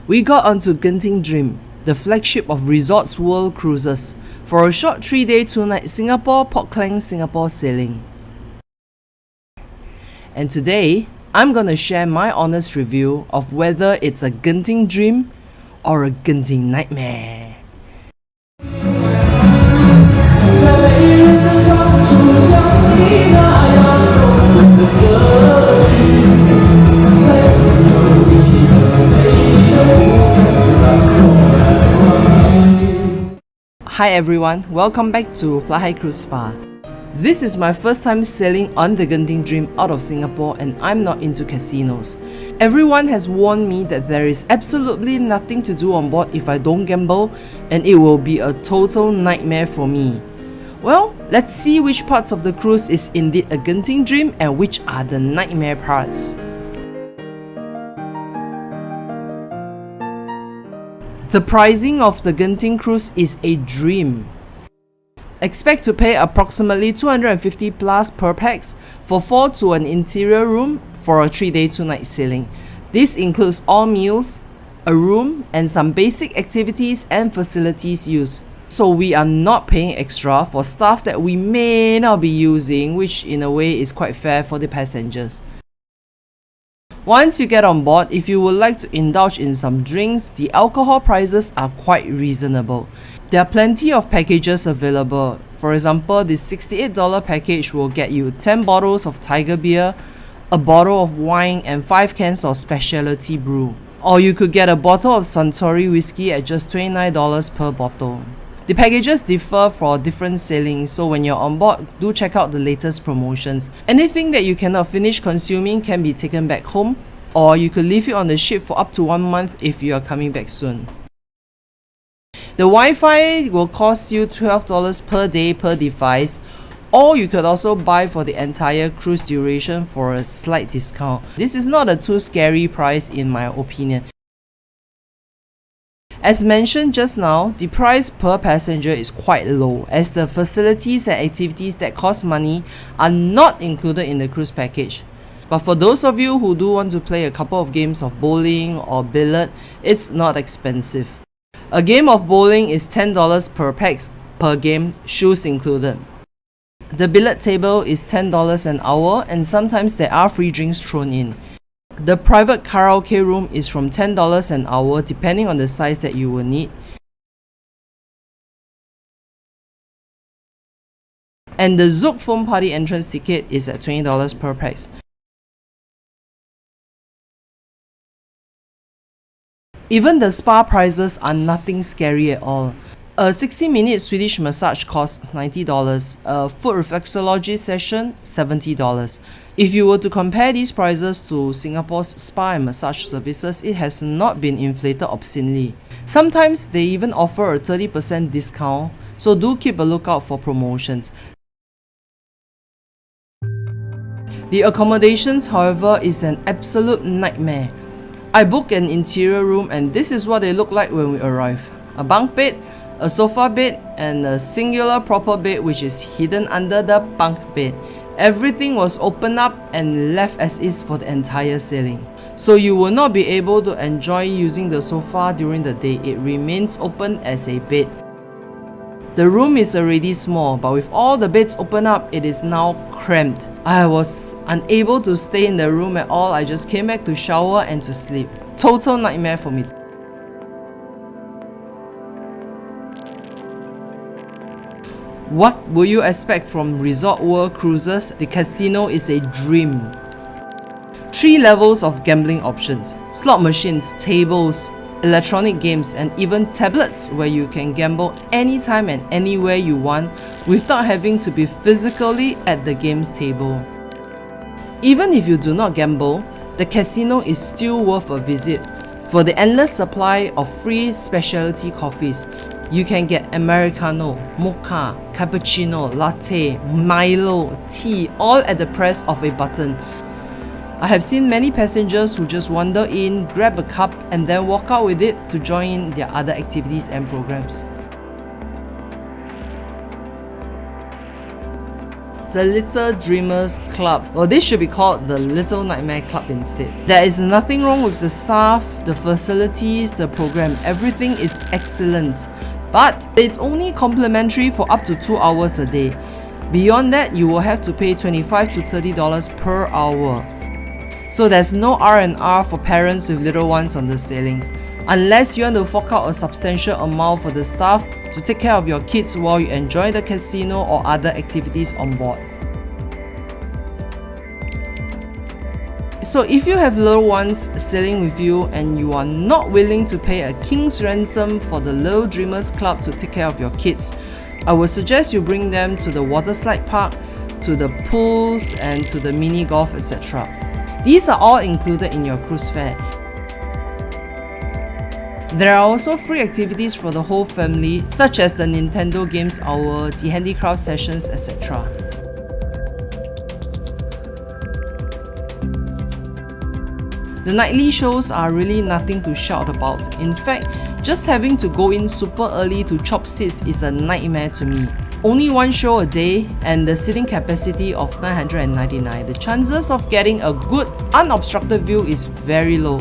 We got onto Genting Dream, the flagship of Resorts World Cruises, for a short 3-day 2-night Singapore Port Klang Singapore sailing. And today, I'm gonna share my honest review of whether it's a Genting Dream or a Genting Nightmare. Hi everyone, welcome back to Fly High Cruise Spa. This is my first time sailing on the Genting Dream out of Singapore, and I'm not into casinos. Everyone has warned me that there is absolutely nothing to do on board if I don't gamble, and it will be a total nightmare for me. Well, let's see which parts of the cruise is indeed a Genting Dream and which are the nightmare parts. The pricing of the Genting cruise is a dream. Expect to pay approximately $250 plus per pax for 4 to an interior room for a 3-day 2-night sailing. This includes all meals, a room, and some basic activities and facilities used. So we are not paying extra for stuff that we may not be using, which in a way is quite fair for the passengers. Once you get on board, if you would like to indulge in some drinks, the alcohol prices are quite reasonable. There are plenty of packages available. For example, the $68 package will get you 10 bottles of Tiger beer, a bottle of wine, and 5 cans of specialty brew. Or you could get a bottle of Suntory whiskey at just $29 per bottle. The packages differ for different sailings, so when you're on board, do check out the latest promotions. Anything that you cannot finish consuming can be taken back home, or you could leave it on the ship for up to 1 month if you are coming back soon. The Wi-Fi will cost you $12 per day per device, or you could also buy for the entire cruise duration for a slight discount. This is not a too scary price in my opinion. As mentioned just now, the price per passenger is quite low, as the facilities and activities that cost money are not included in the cruise package. But for those of you who do want to play a couple of games of bowling or billiard, it's not expensive. A game of bowling is $10 per pax per game, shoes included. The billiard table is $10 an hour, and sometimes there are free drinks thrown in. The private karaoke room is from $10 an hour depending on the size that you will need. And the Zouk foam party entrance ticket is at $20 per pax. Even the spa prices are nothing scary at all. A 60-minute Swedish massage costs $90, a foot reflexology session $70. If you were to compare these prices to Singapore's spa and massage services, it has not been inflated obscenely. Sometimes they even offer a 30% discount, so do keep a lookout for promotions. The accommodations, however, is an absolute nightmare. I booked an interior room, and this is what they look like when we arrive. A bunk bed, a sofa bed, and a singular proper bed which is hidden under the bunk bed. Everything was opened up and left as is for the entire sailing. So you will not be able to enjoy using the sofa during the day. It remains open as a bed. The room is already small, but with all the beds open up, it is now cramped. I was unable to stay in the room at all. I just came back to shower and to sleep. Total nightmare for me. What will you expect from Resort World Cruises? The casino is a dream. 3 levels of gambling options: slot machines, tables, electronic games, and even tablets where you can gamble anytime and anywhere you want without having to be physically at the games table. Even if you do not gamble, the casino is still worth a visit. For the endless supply of free specialty coffees, you can get Americano, Mocha, Cappuccino, Latte, Milo, tea, all at the press of a button. I have seen many passengers who just wander in, grab a cup, and then walk out with it to join in their other activities and programs. the Little Dreamers Club. Well, this should be called the Little Nightmare Club instead. There is nothing wrong with the staff, the facilities, the program. Everything is excellent. But it's only complimentary for up to 2 hours a day. Beyond that, you will have to pay $25 to $30 per hour. So there's no R&R for parents with little ones on the sailings, unless you want to fork out a substantial amount for the staff to take care of your kids while you enjoy the casino or other activities on board. So if you have little ones sailing with you and you are not willing to pay a king's ransom for the Little Dreamers Club to take care of your kids, I would suggest you bring them to the water slide park, to the pools and to the mini golf, etc. These are all included in your cruise fare. There are also free activities for the whole family, such as the Nintendo Games Hour, the handicraft sessions, etc. The nightly shows are really nothing to shout about. In fact, just having to go in super early to chop seats is a nightmare to me. Only one show a day and the seating capacity of 999. The chances of getting a good unobstructed view is very low,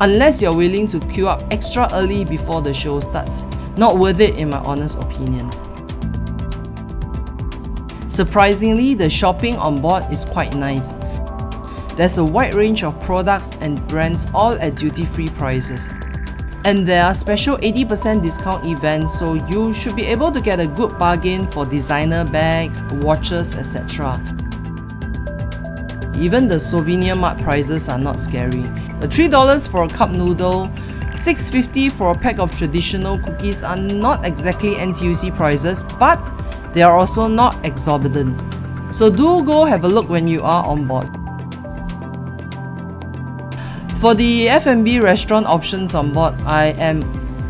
unless you're willing to queue up extra early before the show starts. Not worth it in my honest opinion. Surprisingly, the shopping on board is quite nice. There's a wide range of products and brands all at duty-free prices. And there are special 80% discount events, so you should be able to get a good bargain for designer bags, watches, etc. Even the souvenir mart prices are not scary. The $3 for a cup noodle, $6.50 for a pack of traditional cookies are not exactly NTUC prices, but they are also not exorbitant. So do go have a look when you are on board. For the F&B restaurant options on board, I am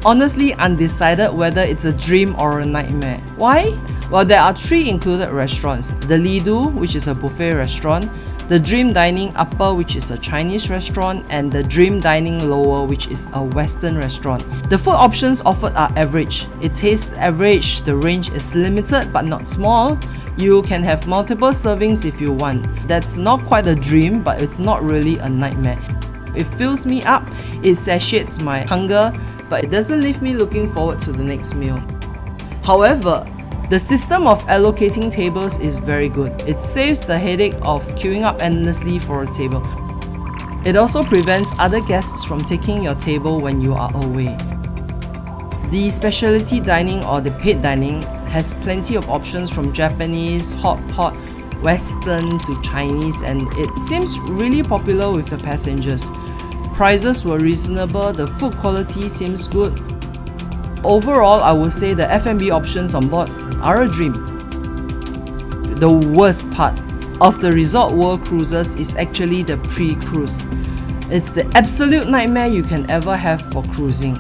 honestly undecided whether it's a dream or a nightmare. Why? Well, there are 3 included restaurants. The Lido, which is a buffet restaurant, the Dream Dining Upper, which is a Chinese restaurant, and the Dream Dining Lower, which is a Western restaurant. The food options offered are average. It tastes average, the range is limited but not small. You can have multiple servings if you want. That's not quite a dream, but it's not really a nightmare. It fills me up, it satiates my hunger, but it doesn't leave me looking forward to the next meal. However, the system of allocating tables is very good. It saves the headache of queuing up endlessly for a table. It also prevents other guests from taking your table when you are away. The specialty dining or the paid dining has plenty of options from Japanese, hot pot, Western to Chinese, and it seems really popular with the passengers. Prices were reasonable, the food quality seems good. Overall, I would say the F&B options on board are a dream. The worst part of the Resort World cruises is actually the pre-cruise. It's the absolute nightmare you can ever have for cruising.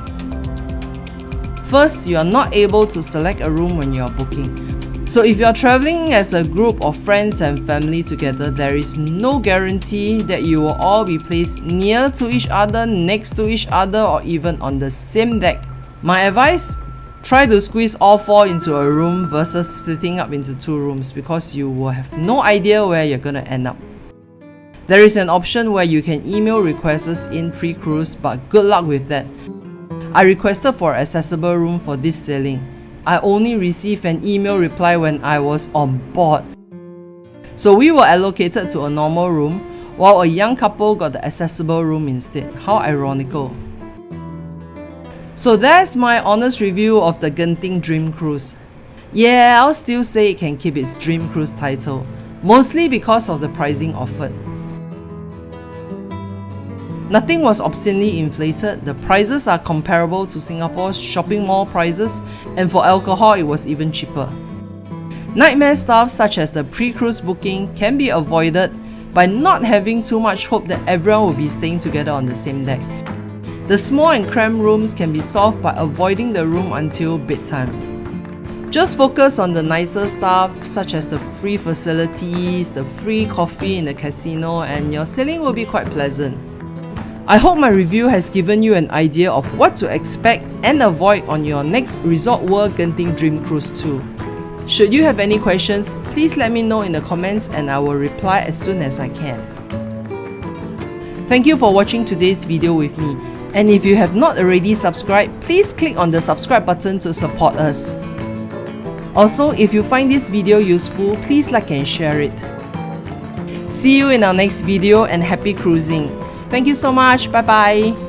First, you are not able to select a room when you are booking. So if you are traveling as a group of friends and family together, there is no guarantee that you will all be placed near to each other, next to each other, or even on the same deck. My advice? Try to squeeze all 4 into a room versus splitting up into 2 rooms, because you will have no idea where you're gonna end up. There is an option where you can email requests in pre-cruise, but good luck with that. I requested for an accessible room for this sailing. I only received an email reply when I was on board. So we were allocated to a normal room, while a young couple got the accessible room instead. How ironical. So that's my honest review of the Genting Dream Cruise. Yeah, I'll still say it can keep its Dream Cruise title, mostly because of the pricing offered. Nothing was obscenely inflated, the prices are comparable to Singapore's shopping mall prices, and for alcohol it was even cheaper. Nightmare stuff such as the pre-cruise booking can be avoided by not having too much hope that everyone will be staying together on the same deck. The small and cramped rooms can be solved by avoiding the room until bedtime. Just focus on the nicer stuff such as the free facilities, the free coffee in the casino, and your sailing will be quite pleasant. I hope my review has given you an idea of what to expect and avoid on your next Resort World Genting Dream Cruise too. Should you have any questions, please let me know in the comments and I will reply as soon as I can. Thank you for watching today's video with me. And if you have not already subscribed, please click on the subscribe button to support us. Also, if you find this video useful, please like and share it. See you in our next video and happy cruising. Thank you so much. Bye bye.